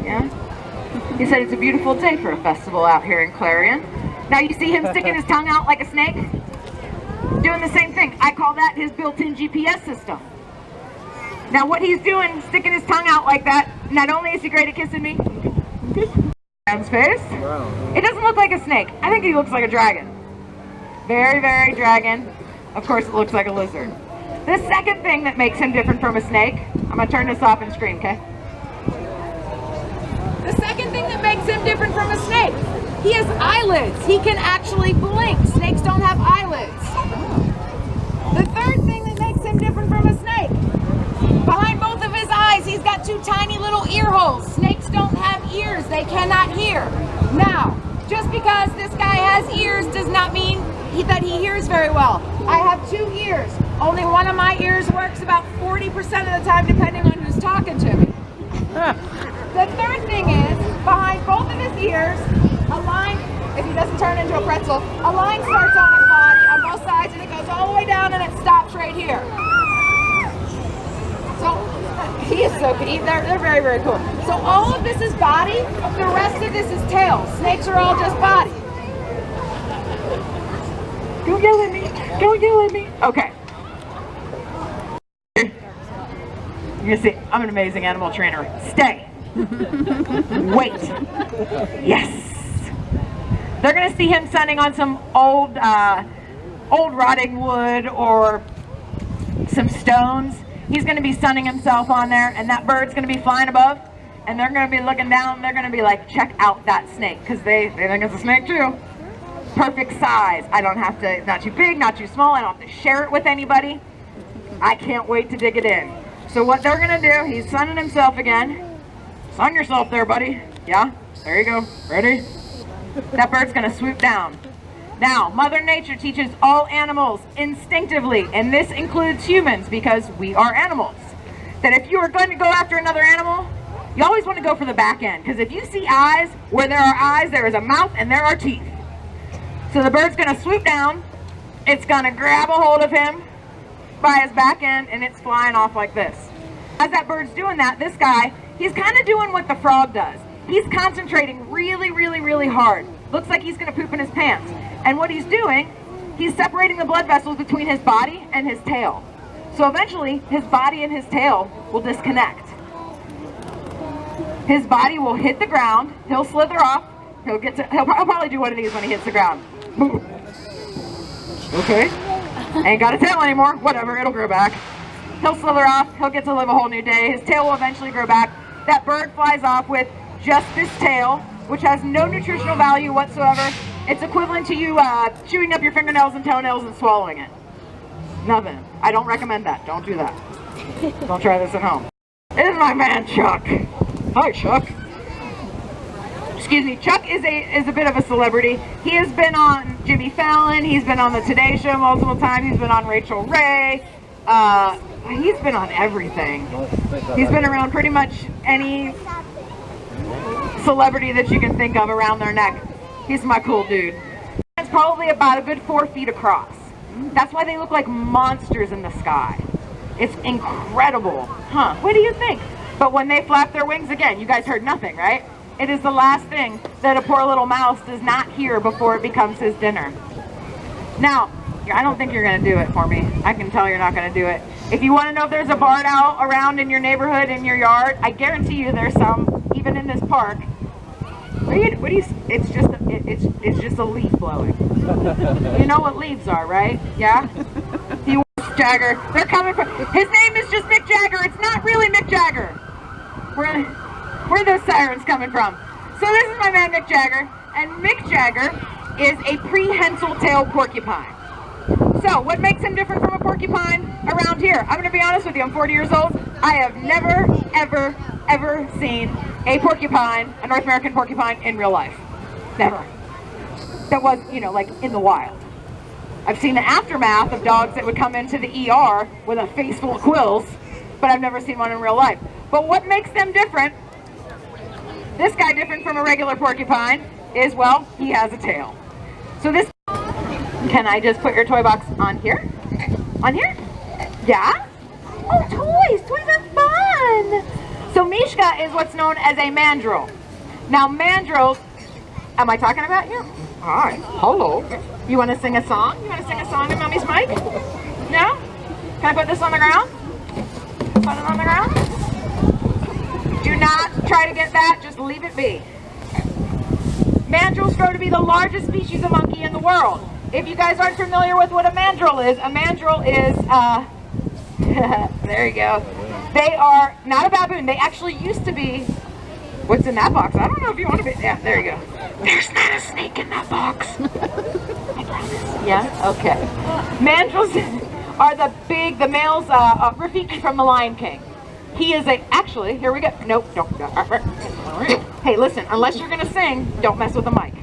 Yeah. He said it's a beautiful day for a festival out here in Clarion. Now you see him sticking his tongue out like a snake? Doing the same thing. I call that his built-in GPS system. Now what he's doing, sticking his tongue out like that, not only is he great at kissing me, his face, it doesn't look like a snake. I think he looks like a dragon. Very, very dragon. Of course it looks like a lizard. The second thing that makes him different from a snake, I'm going to turn this off and scream, okay? The second thing that makes him different from a snake, he has eyelids. He can actually blink. Snakes don't have eylids. The third thing that makes him different from a snake, behind both of his eyes, he's got two tiny little ear holes. Snakes don't have ears. They cannot hear. Now, just because this guy has ears does not mean that he hears very well. I have two ears. Only one of my ears works about 40% of the time, depending on who's talking to me. The third thing is, behind both of his ears, a line, if he doesn't turn into a pretzel, a line starts on his body on both sides and it goes all the way down and it stops right here. So, he is so cute. They're very, very cool. So all of this is body, the rest of this is tail. Snakes are all just body. Don't yell at me. Don't yell at me. Okay. You're gonna see, I'm an amazing animal trainer. Stay. Wait. Yes. They're gonna see him sunning on some old rotting wood or some stones. He's gonna be sunning himself on there, and that bird's gonna be flying above, and they're gonna be looking down. They're gonna be like, check out that snake, because they think it's a snake too. Perfect size. I don't have to, not too big, not too small. I don't have to share it with anybody. I can't wait to dig it in. So what they're gonna do, he's sunning himself again. Sun yourself there, buddy. Yeah, there you go. Ready? That bird's gonna swoop down. Now, Mother Nature teaches all animals instinctively, and this includes humans because we are animals, that if you are going to go after another animal, you always want to go for the back end, because if you see eyes, where there are eyes, there is a mouth and there are teeth. So the bird's gonna swoop down, it's gonna grab a hold of him by his back end, and it's flying off like this. As that bird's doing that, this guy, he's kind of doing what the frog does. He's concentrating really, really, really hard. Looks like he's gonna poop in his pants. And what he's doing, he's separating the blood vessels between his body and his tail. So eventually, his body and his tail will disconnect. His body will hit the ground, he'll slither off, he'll probably do one of these when he hits the ground. Okay, ain't got a tail anymore, whatever, it'll grow back. He'll slither off, he'll get to live a whole new day, his tail will eventually grow back. That bird flies off with just this tail, which has no nutritional value whatsoever. It's equivalent to you chewing up your fingernails and toenails and swallowing it. Nothing. I don't recommend that. Don't do that. Don't try this at home. This is my man Chuck. Hi, Chuck. Excuse me. Chuck is a bit of a celebrity. He has been on Jimmy Fallon. He's been on the Today Show multiple times. He's been on Rachel Ray. He's been on everything. He's been around pretty much any celebrity that you can think of around their neck. He's my cool dude. It's probably about a good 4 feet across. That's why they look like monsters in the sky. It's incredible. Huh, what do you think? But when they flap their wings again, you guys heard nothing, right? It is the last thing that a poor little mouse does not hear before it becomes his dinner. Now, I don't think you're gonna do it for me. I can tell you're not gonna do it. If you wanna know if there's a barn owl around in your neighborhood, in your yard, I guarantee you there's some, even in this park. What do you, it's just a leaf blowing. You know what leaves are, right? Yeah? You Jagger. They're coming from, his name is just Mick Jagger. It's not really Mick Jagger. Where are those sirens coming from? So this is my man Mick Jagger, and Mick Jagger is a prehensile-tailed porcupine. So what makes him different from a porcupine around here? I'm gonna be honest with you, I'm 40 years old. I have never, ever, ever seen a porcupine, a North American porcupine, in real life. Never. That was, you know, like in the wild. I've seen the aftermath of dogs that would come into the ER with a face full of quills, but I've never seen one in real life. But what makes them different, this guy different from a regular porcupine, is, well, he has a tail. So this, can I just put your toy box on here? On here? Yeah? Oh, toys! Toys are fun! So Mishka is what's known as a mandrill. Now mandrills, am I talking about you? Hi, hello. You want to sing a song? You want to sing a song in Mommy's mic? No? Can I put this on the ground? Put it on the ground? Do not try to get that, just leave it be. Mandrills grow to be the largest species of monkey in the world. If you guys aren't familiar with what a mandrill is there you go. They are not a baboon. They actually used to be, what's in that box? I don't know if you want to be, yeah, there you go. There's not a snake in that box. I promise. Yeah, okay. Mandrills are the males, Rafiki from The Lion King. He is actually, here we go. Nope, don't. Hey, listen, unless you're going to sing, don't mess with the mic.